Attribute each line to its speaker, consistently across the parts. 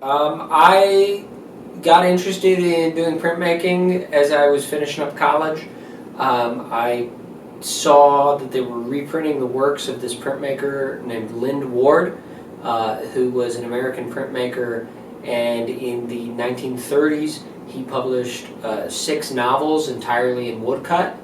Speaker 1: I got interested in doing printmaking as I was finishing up college. I saw that they were reprinting the works of this printmaker named Lind Ward, who was an American printmaker, and in the 1930s he published 6 novels entirely in woodcut.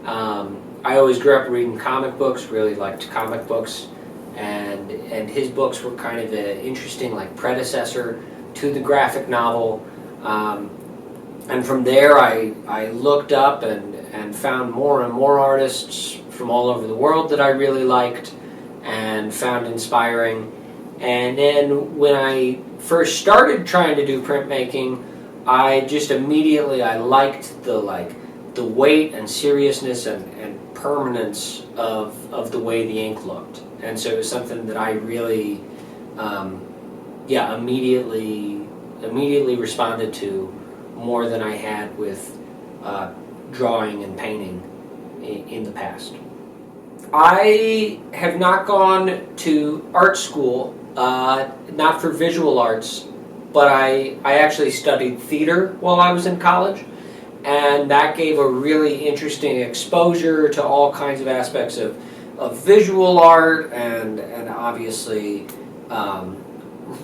Speaker 1: I always grew up reading comic books, really liked comic books, and his books were kind of an interesting like predecessor to the graphic novel. And from there I looked up and found more and more artists from all over the world that I really liked and found inspiring. And then when I first started trying to do printmaking, I just immediately I liked the weight and seriousness and permanence of the way the ink looked. And so it was something that I really immediately responded to more than I had with drawing and painting in the past. I have not gone to art school, not for visual arts, but I actually studied theater while I was in college, and that gave a really interesting exposure to all kinds of aspects of visual art and obviously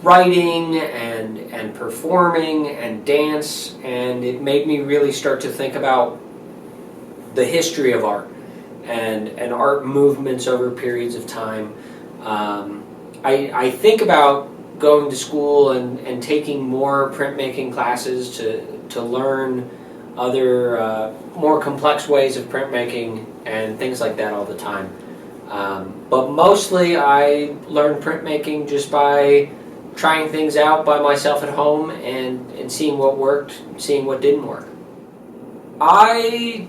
Speaker 1: writing and performing and dance, and it made me really start to think about the history of art and art movements over periods of time. I think about going to school and taking more printmaking classes to learn other more complex ways of printmaking and things like that all the time. But mostly I learned printmaking just by trying things out by myself at home and seeing what worked, seeing what didn't work. I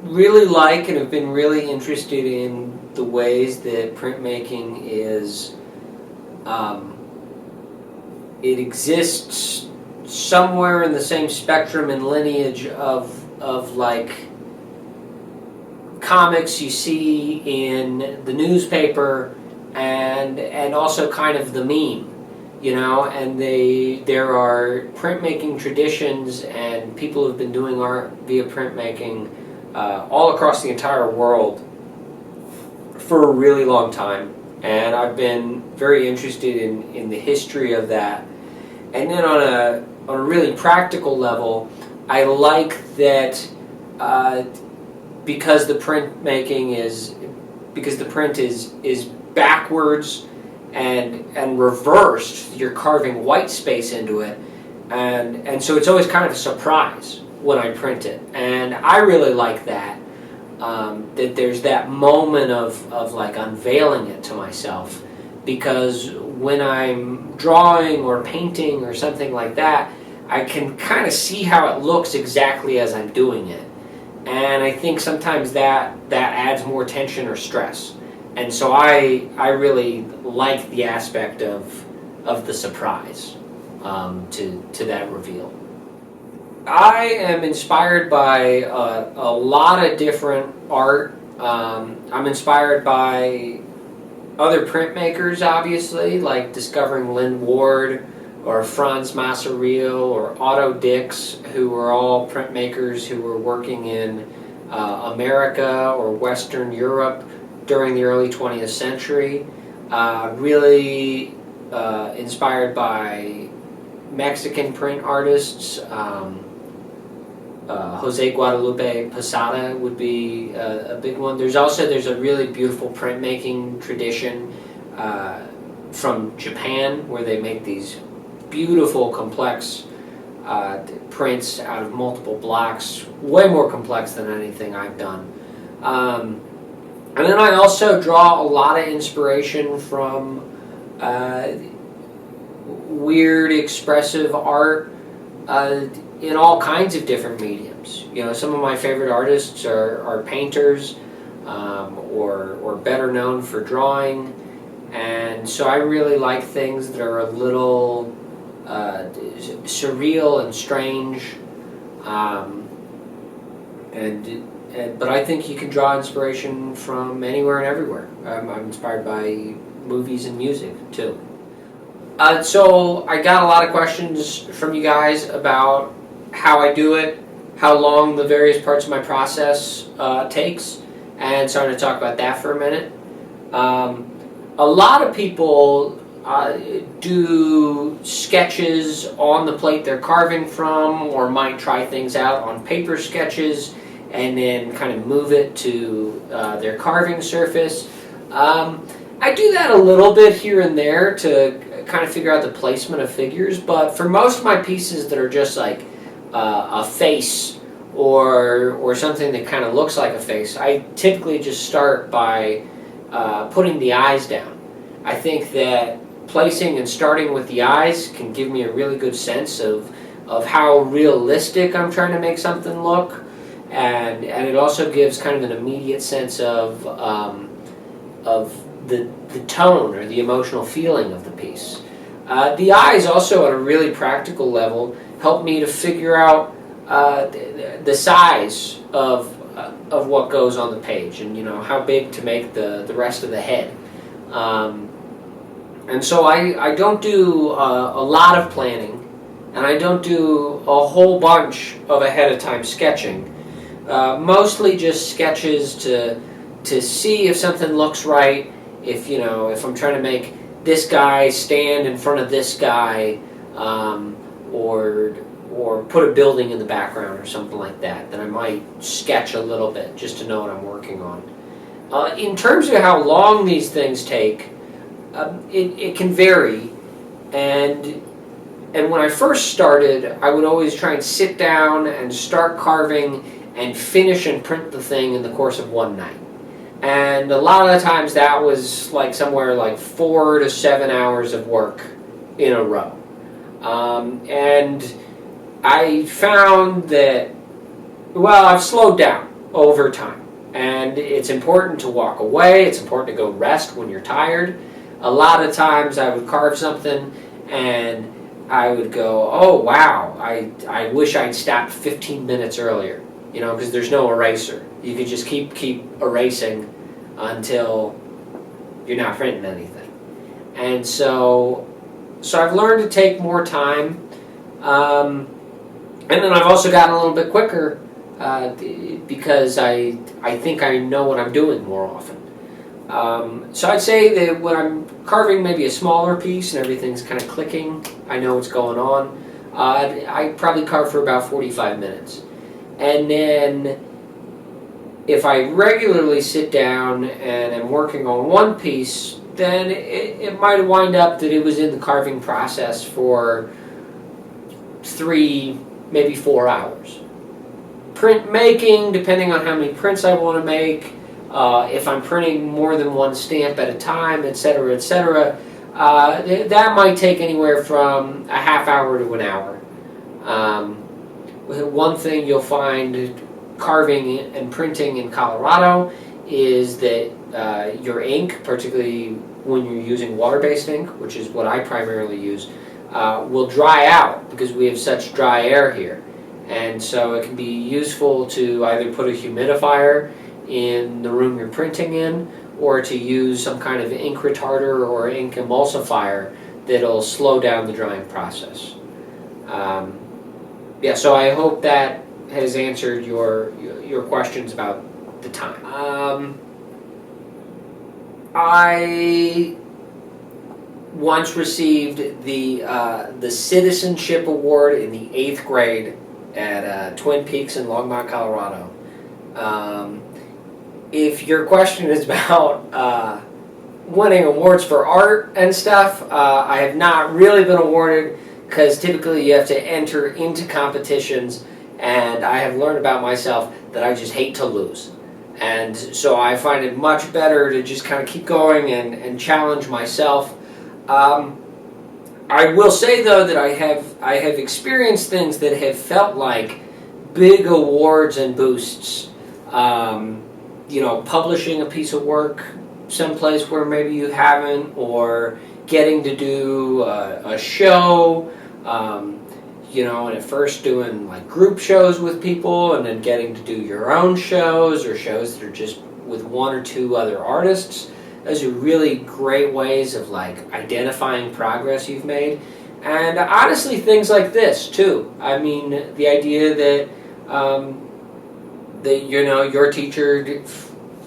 Speaker 1: really like and have been really interested in the ways that printmaking is, it exists somewhere in the same spectrum and lineage of like comics you see in the newspaper and also kind of the meme, you know, and there are printmaking traditions and people who've been doing art via printmaking all across the entire world for a really long time, and I've been very interested in the history of that. And then on a really practical level, I like that because the print is backwards and reversed, you're carving white space into it, and so it's always kind of a surprise when I print it, and I really like that. That there's that moment of like unveiling it to myself, because when I'm drawing or painting or something like that, I can kind of see how it looks exactly as I'm doing it, and I think sometimes that adds more tension or stress, and so I really like the aspect of the surprise to that reveal. I am inspired by a lot of different art. I'm inspired by other printmakers, obviously, like discovering Lind Ward or Franz Masseril or Otto Dix, who were all printmakers who were working in America or Western Europe during the early 20th century. Really inspired by Mexican print artists. Jose Guadalupe Posada would be a big one. There's a really beautiful printmaking tradition from Japan, where they make these beautiful, complex prints out of multiple blocks, way more complex than anything I've done. And then I also draw a lot of inspiration from weird, expressive art in all kinds of different mediums. You know, some of my favorite artists are painters, or better known for drawing, and so I really like things that are a little surreal and strange, but I think you can draw inspiration from anywhere and everywhere. I'm inspired by movies and music too. So I got a lot of questions from you guys about how I do it, how long the various parts of my process takes, and so I'm going to talk about that for a minute. A lot of people do sketches on the plate they're carving from, or might try things out on paper sketches and then kind of move it to their carving surface. I do that a little bit here and there to kind of figure out the placement of figures, but for most of my pieces that are just like a face or something that kind of looks like a face, I typically just start by putting the eyes down. I think that placing and starting with the eyes can give me a really good sense of how realistic I'm trying to make something look, and it also gives kind of an immediate sense of the tone or the emotional feeling of the piece. The eyes also, at a really practical level, help me to figure out the size of what goes on the page, and how big to make the rest of the head. And so I don't do a lot of planning, and I don't do a whole bunch of ahead of time sketching. Mostly just sketches to see if something looks right. If I'm trying to make this guy stand in front of this guy, or put a building in the background or something like that, then I might sketch a little bit just to know what I'm working on. In terms of how long these things take, it can vary, and when I first started, I would always try and sit down and start carving and finish and print the thing in the course of one night. And a lot of the times that was like somewhere like 4 to 7 hours of work in a row. And I found that, well, I've slowed down over time. And it's important to walk away. It's important to go rest when you're tired. A lot of times I would carve something and I would go, oh, wow, I wish I'd stopped 15 minutes earlier. Because there's no eraser. You could just keep erasing until you're not printing anything. And so I've learned to take more time. And then I've also gotten a little bit quicker because I think I know what I'm doing more often. So I'd say that when I'm carving maybe a smaller piece and everything's kind of clicking, I know what's going on, I probably carve for about 45 minutes. And then if I regularly sit down and am working on one piece, then it might wind up that it was in the carving process for 3, maybe 4 hours. Printmaking, depending on how many prints I want to make, if I'm printing more than one stamp at a time, etc., etc., that might take anywhere from a half hour to an hour. One thing you'll find carving and printing in Colorado is that your ink, particularly when you're using water-based ink, which is what I primarily use, will dry out because we have such dry air here. And so it can be useful to either put a humidifier in the room you're printing in, or to use some kind of ink retarder or ink emulsifier that'll slow down the drying process. So I hope that has answered your questions about the time. I once received the Citizenship Award in the 8th grade at Twin Peaks in Longmont, Colorado. If your question is about winning awards for art and stuff, I have not really been awarded, because typically you have to enter into competitions, and I have learned about myself that I just hate to lose. And so I find it much better to just kind of keep going and challenge myself. I will say, though, that I have experienced things that have felt like big awards and boosts. Publishing a piece of work someplace where maybe you haven't, or getting to do a show, and at first doing like group shows with people, and then getting to do your own shows, or shows that are just with 1 or 2 other artists. Those are really great ways of like identifying progress you've made. And honestly, things like this too. I mean, the idea that that your teacher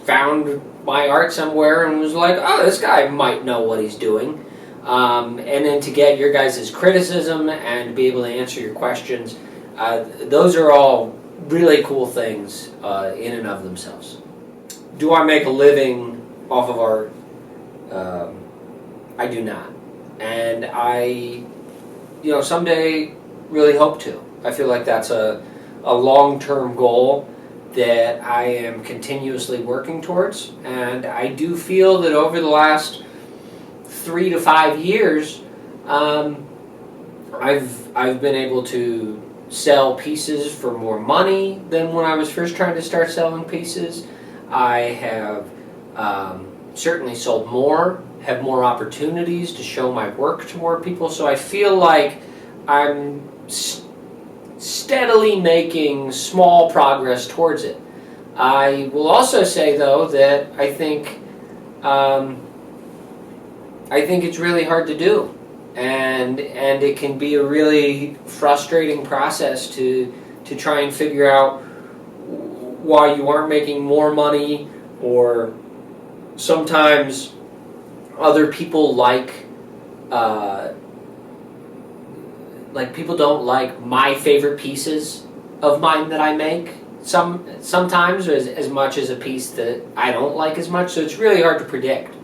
Speaker 1: found my art somewhere and was like, oh, this guy might know what he's doing. And then to get your guys' criticism and be able to answer your questions, those are all really cool things in and of themselves. Do I make a living off of art? I do not. And I, someday really hope to. I feel like that's a long-term goal that I am continuously working towards. And I do feel that over the last 3 to 5 years, I've been able to sell pieces for more money than when I was first trying to start selling pieces. I have certainly sold more, have more opportunities to show my work to more people. So I feel like I'm steadily making small progress towards it. I will also say, though, that I think it's really hard to do, and it can be a really frustrating process to try and figure out why you aren't making more money, or sometimes other people people don't like my favorite pieces of mine that I make. Sometimes as much as a piece that I don't like as much, so it's really hard to predict.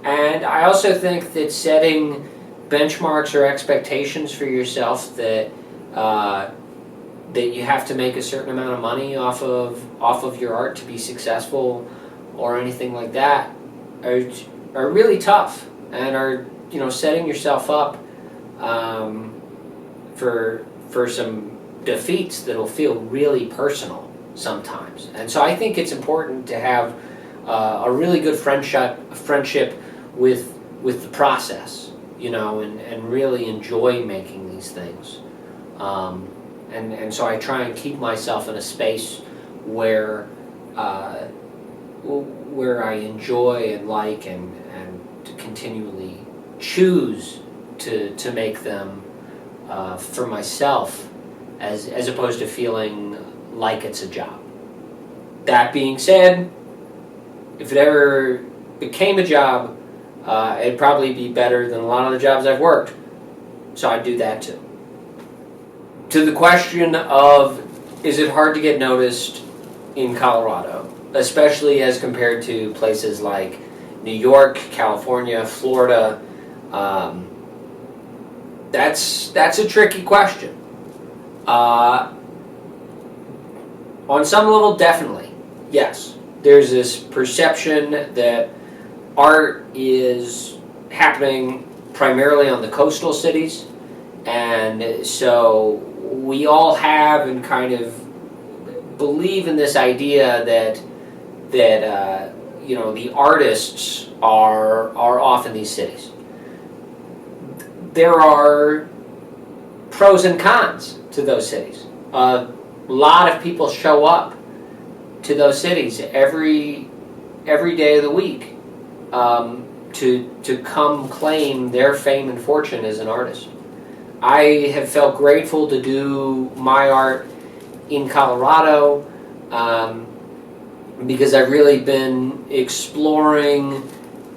Speaker 1: And I also think that setting benchmarks or expectations for yourself that you have to make a certain amount of money off of your art to be successful or anything like that are really tough, and are setting yourself up for some defeats that'll feel really personal sometimes. And so I think it's important to have a really good friendship with the process, and really enjoy making these things. And so I try and keep myself in a space where I enjoy and like and to continually choose to make them for myself, as opposed to feeling like it's a job. That being said, if it ever became a job, it'd probably be better than a lot of the jobs I've worked, so I'd do that too. To the question of, is it hard to get noticed in Colorado, especially as compared to places like New York, California, Florida? That's a tricky question. On some level, definitely, yes. There's this perception that art is happening primarily on the coastal cities, and so we all have and kind of believe in this idea that the artists are off in these cities. There are pros and cons to those cities. A lot of people show up to those cities every day of the week to come claim their fame and fortune as an artist. I have felt grateful to do my art in Colorado because I've really been exploring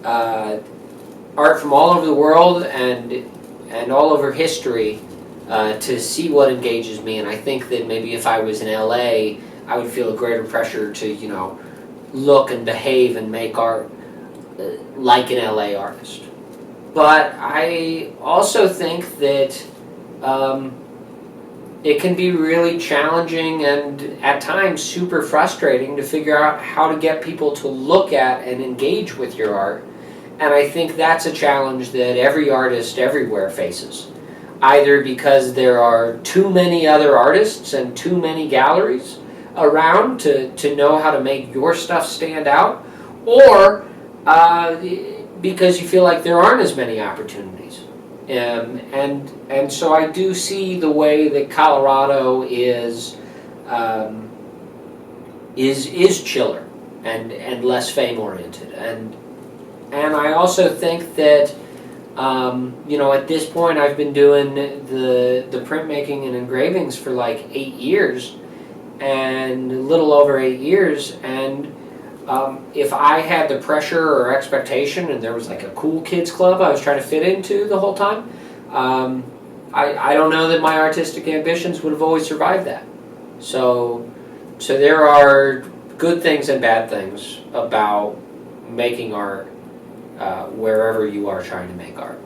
Speaker 1: art from all over the world and all over history to see what engages me. And I think that maybe if I was in LA, I would feel a greater pressure to look and behave and make art like an LA artist. But I also think that it can be really challenging and at times super frustrating to figure out how to get people to look at and engage with your art. And I think that's a challenge that every artist everywhere faces, either because there are too many other artists and too many galleries around to know how to make your stuff stand out, or because you feel like there aren't as many opportunities. And so I do see the way that Colorado is chiller and less fame oriented, and And I also think that, at this point I've been doing the printmaking and engravings for like 8 years, and a little over 8 years, and if I had the pressure or expectation and there was like a cool kids club I was trying to fit into the whole time, I don't know that my artistic ambitions would have always survived that. So there are good things and bad things about making art wherever you are trying to make art.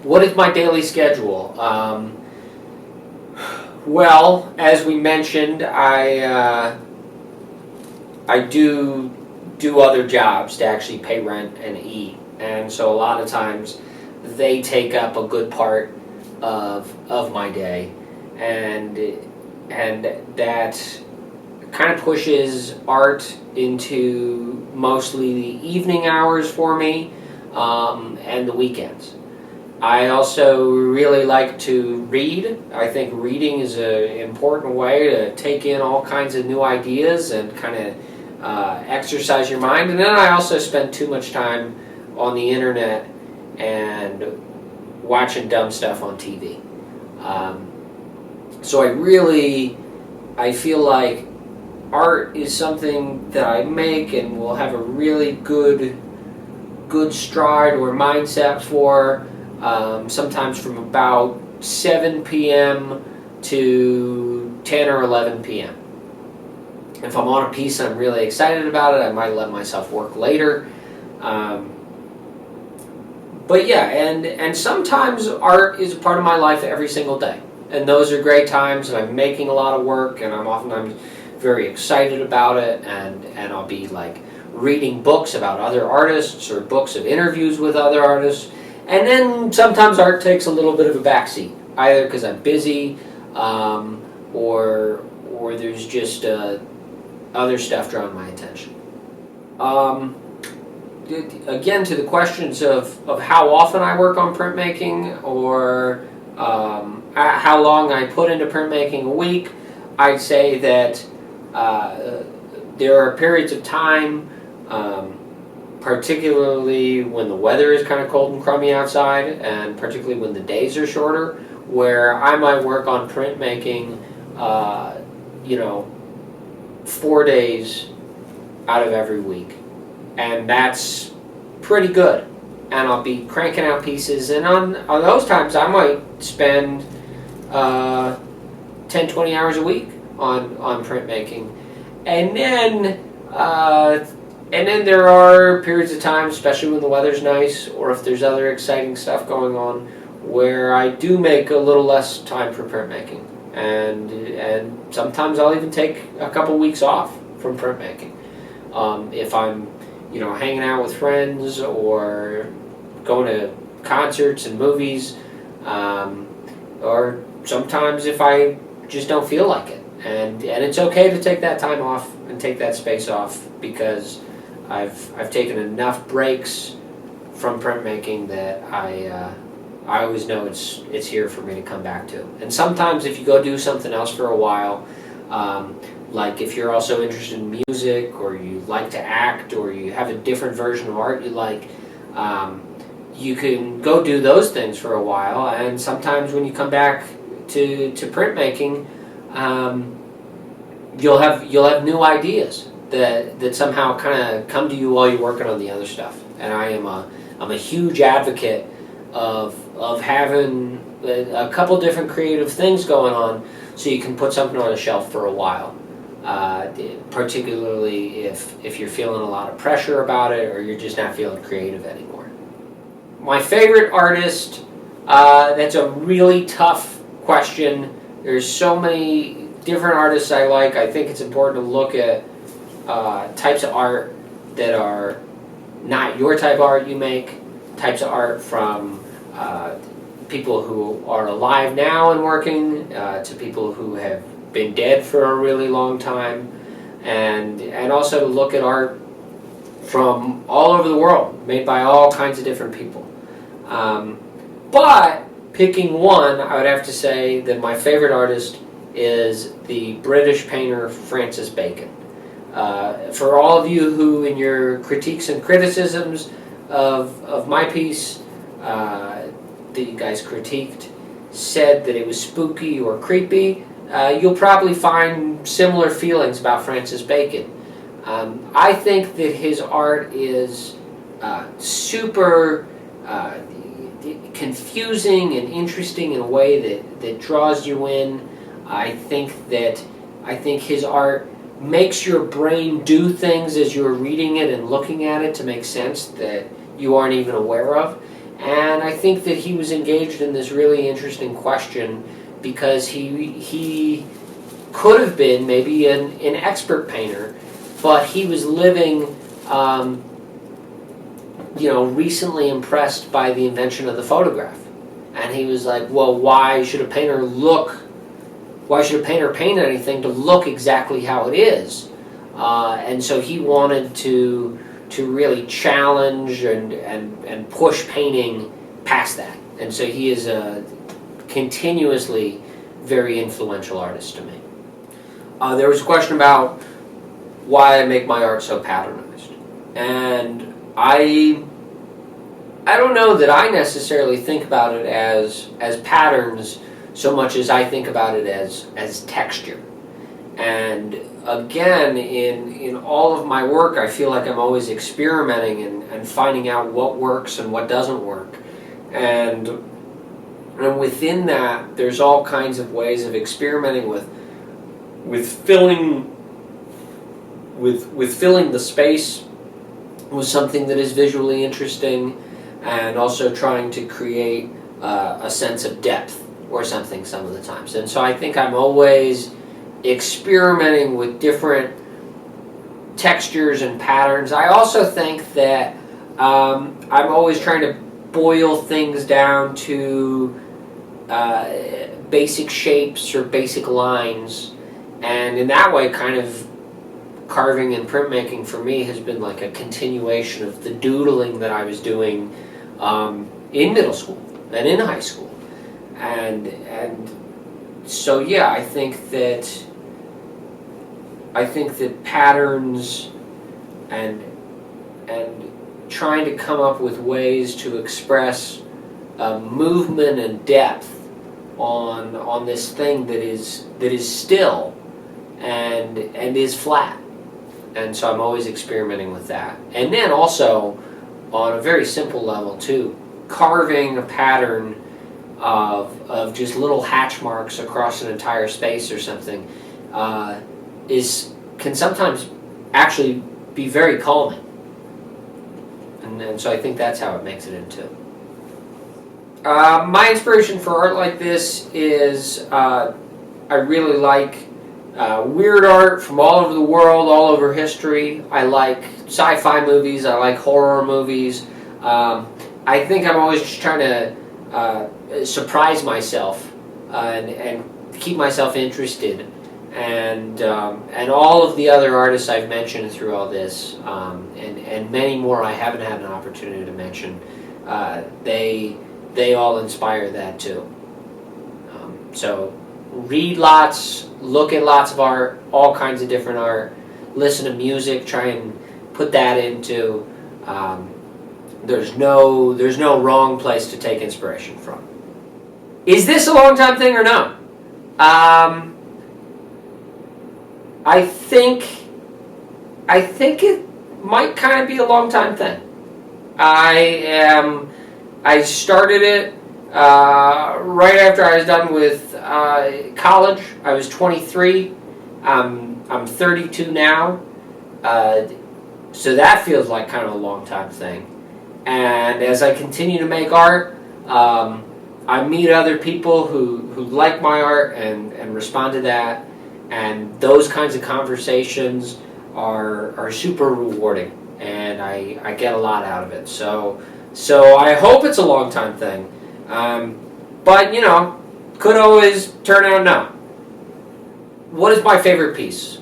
Speaker 1: What is my daily schedule? Well, as we mentioned, I do other jobs to actually pay rent and eat, and so a lot of times they take up a good part of my day, and that kind of pushes art into mostly the evening hours for me, and the weekends. I also really like to read. I think reading is an important way to take in all kinds of new ideas and kind of exercise your mind. And then I also spend too much time on the internet and watching dumb stuff on TV. So I feel like art is something that I make and will have a really good stride or mindset for, sometimes from about 7 p.m. to 10 or 11 p.m. If I'm on a piece and I'm really excited about it, I might let myself work later. But yeah, and sometimes art is a part of my life every single day. And those are great times, and I'm making a lot of work, and I'm oftentimes very excited about it, and I'll be like reading books about other artists or books of interviews with other artists. And then sometimes art takes a little bit of a backseat, either because I'm busy, or there's just other stuff drawing my attention. Again, to the questions of how often I work on printmaking, or how long I put into printmaking a week, I'd say that there are periods of time, particularly when the weather is kind of cold and crummy outside, and particularly when the days are shorter, where I might work on printmaking, 4 days out of every week. And that's pretty good. And I'll be cranking out pieces, and on those times I might spend 10-20 hours a week on printmaking. And then there are periods of time, especially when the weather's nice, or if there's other exciting stuff going on, where I do make a little less time for printmaking. And sometimes I'll even take a couple weeks off from printmaking. If I'm hanging out with friends or going to concerts and movies, or sometimes if I just don't feel like it. And it's okay to take that time off and take that space off, because I've taken enough breaks from printmaking that I always know it's here for me to come back to. And sometimes if you go do something else for a while, like if you're also interested in music, or you like to act, or you have a different version of art you like, you can go do those things for a while, and sometimes when you come back to printmaking, you'll have new ideas that somehow kind of come to you while you're working on the other stuff. And I'm a huge advocate of having a couple different creative things going on, so you can put something on a shelf for a while. Particularly if you're feeling a lot of pressure about it, or you're just not feeling creative anymore. My favorite artist, that's a really tough question. There's so many different artists I like. I think it's important to look at types of art that are not your type of art you make, types of art from people who are alive now and working, to people who have been dead for a really long time, and also to look at art from all over the world, made by all kinds of different people. But picking one, I would have to say that my favorite artist is the British painter Francis Bacon. For all of you who, in your critiques and criticisms of my piece, that you guys critiqued, said that it was spooky or creepy, you'll probably find similar feelings about Francis Bacon. I think that his art is super confusing and interesting in a way that draws you in. I think his art makes your brain do things as you're reading it and looking at it to make sense that you aren't even aware of. And I think that he was engaged in this really interesting question because he could have been maybe an expert painter, but he was living recently impressed by the invention of the photograph. And he was like, well, why should a painter paint anything to look exactly how it is? And so he wanted to really challenge and push painting past that. And so he is a continuously very influential artist to me. There was a question about why I make my art so patternized. And I don't know that I necessarily think about it as patterns so much as I think about it as texture. And again, in all of my work, I feel like I'm always experimenting and finding out what works and what doesn't work. And within that, there's all kinds of ways of experimenting with filling the space with something that is visually interesting, and also trying to create a sense of depth or something some of the times. And so I think I'm always experimenting with different textures and patterns. I also think that I'm always trying to boil things down to basic shapes or basic lines, and in that way kind of carving and printmaking for me has been like a continuation of the doodling that I was doing in middle school and in high school. And so yeah, I think that patterns and trying to come up with ways to express movement and depth on this thing that is still and is flat. And so I'm always experimenting with that. And then also, on a very simple level too, carving a pattern of just little hatch marks across an entire space or something can sometimes actually be very calming. And so I think that's how it makes it into. My inspiration for art like this is I really like weird art from all over the world, all over history. I like sci-fi movies. I like horror movies. I think I'm always just trying to surprise myself and keep myself interested. And all of the other artists I've mentioned through all this, and many more I haven't had an opportunity to mention, they all inspire that too. So read lots, look at lots of art, all kinds of different art, listen to music, try and put that into. There's no wrong place to take inspiration from. Is this a long time thing or no? I think it might kind of be a long time thing. I started it right after I was done with college. I was 23. I'm 32 now. So that feels like kind of a long time thing. And as I continue to make art, I meet other people who like my art and respond to that. And those kinds of conversations are super rewarding, and I get a lot out of it. So I hope it's a long time thing, but could always turn out no. What is my favorite piece?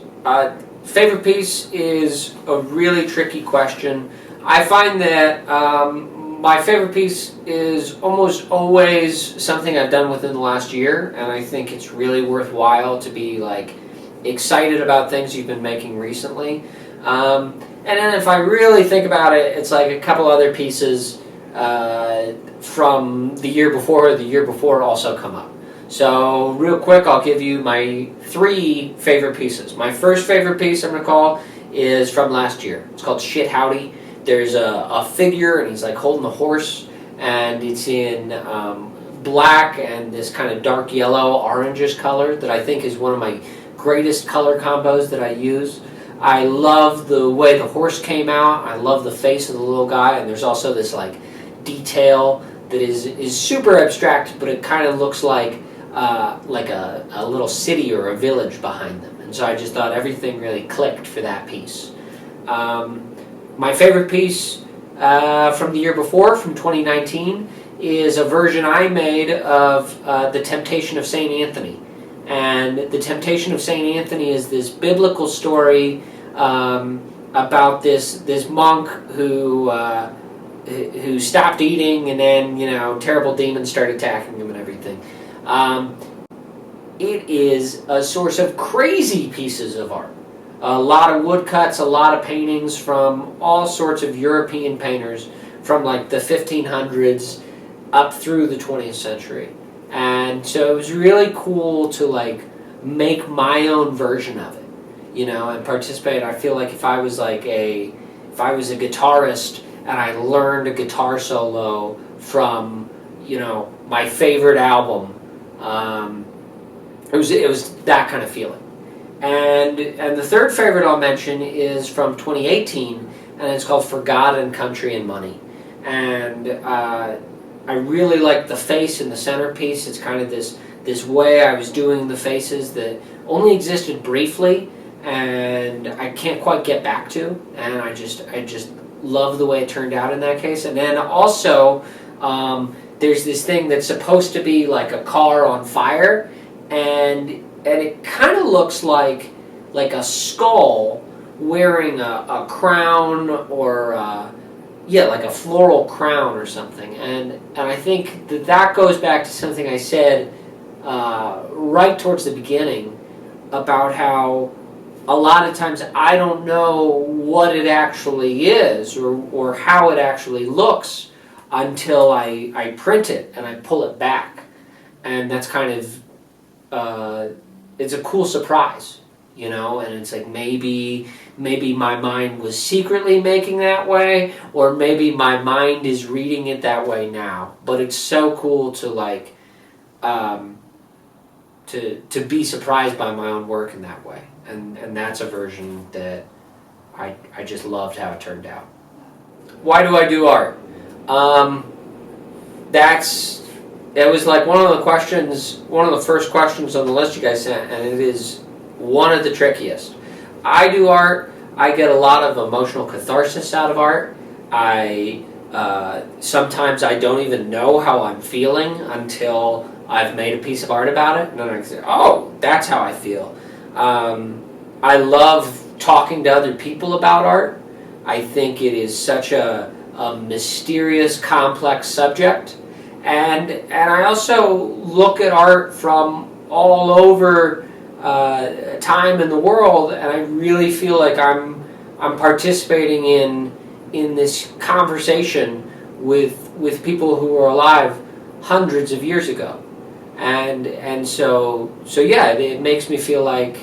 Speaker 1: Favorite piece is a really tricky question. I find that my favorite piece is almost always something I've done within the last year, and I think it's really worthwhile to be like excited about things you've been making recently. And then if I really think about it, it's like a couple other pieces from the year before also come up. So real quick, I'll give you my 3 favorite pieces. My first favorite piece I'm going to call is from last year. It's called Shit Howdy. There's a figure, and he's like holding a horse, and it's in black and this kind of dark yellow, orangish color that I think is one of my greatest color combos that I use. I love the way the horse came out. I love the face of the little guy, and there's also this like detail that is super abstract, but it kind of looks like a little city or a village behind them. And so I just thought everything really clicked for that piece. My favorite piece from the year before, from 2019, is a version I made of The Temptation of St. Anthony. And The Temptation of St. Anthony is this biblical story about this monk who stopped eating, and then terrible demons started attacking him and everything. It is a source of crazy pieces of art. A lot of woodcuts, a lot of paintings from all sorts of European painters from like the 1500s up through the 20th century. And so it was really cool to like make my own version of it, and participate. I feel like if I was a guitarist and I learned a guitar solo from, my favorite album, it was that kind of feeling. And the third favorite I'll mention is from 2018, and it's called For God and Country and Money. And I really like the face in the centerpiece. It's kind of this way I was doing the faces that only existed briefly, and I can't quite get back to. And I just love the way it turned out in that case. And then also, there's this thing that's supposed to be like a car on fire, and it kind of looks like a skull wearing a crown, or like a floral crown or something. And I think that goes back to something I said right towards the beginning about how a lot of times I don't know what it actually is or how it actually looks until I print it and I pull it back. And that's kind of, it's a cool surprise, and it's like maybe my mind was secretly making that way, or maybe my mind is reading it that way now. But it's so cool to like, to be surprised by my own work in that way. And that's a version that I just loved how it turned out. Why do I do art? It was like one of the first questions on the list you guys sent, and it is one of the trickiest. I do art. I get a lot of emotional catharsis out of art. Sometimes I don't even know how I'm feeling until I've made a piece of art about it, and then I say, oh, that's how I feel. I love talking to other people about art. I think it is such a mysterious, complex subject. And I also look at art from all over time in the world, and I really feel like I'm participating in this conversation with people who were alive hundreds of years ago. And so yeah, it makes me feel like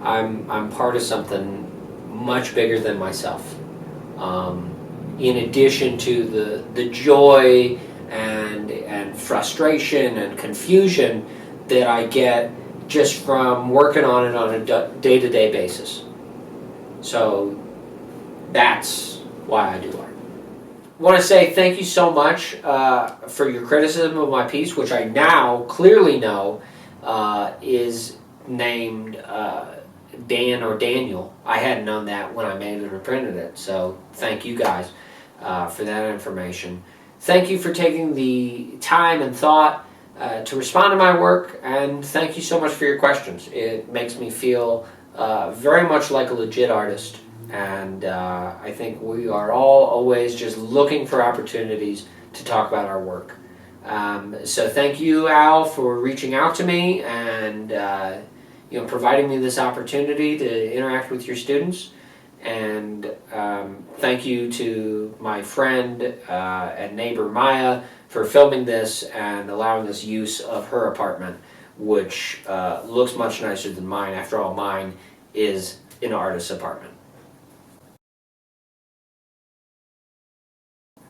Speaker 1: I'm part of something much bigger than myself. In addition to the joy and frustration and confusion that I get just from working on it on a day-to-day basis. So that's why I do art. I want to say thank you so much for your criticism of my piece, which I now clearly know is named Dan or Daniel. I hadn't known that when I made it or printed it, so thank you guys for that information. Thank you for taking the time and thought to respond to my work, and thank you so much for your questions. It makes me feel very much like a legit artist, and I think we are all always just looking for opportunities to talk about our work. So thank you, Al, for reaching out to me, and providing me this opportunity to interact with your students. And thank you to my friend and neighbor Maya for filming this and allowing us use of her apartment, which looks much nicer than mine. After all, mine is an artist's apartment.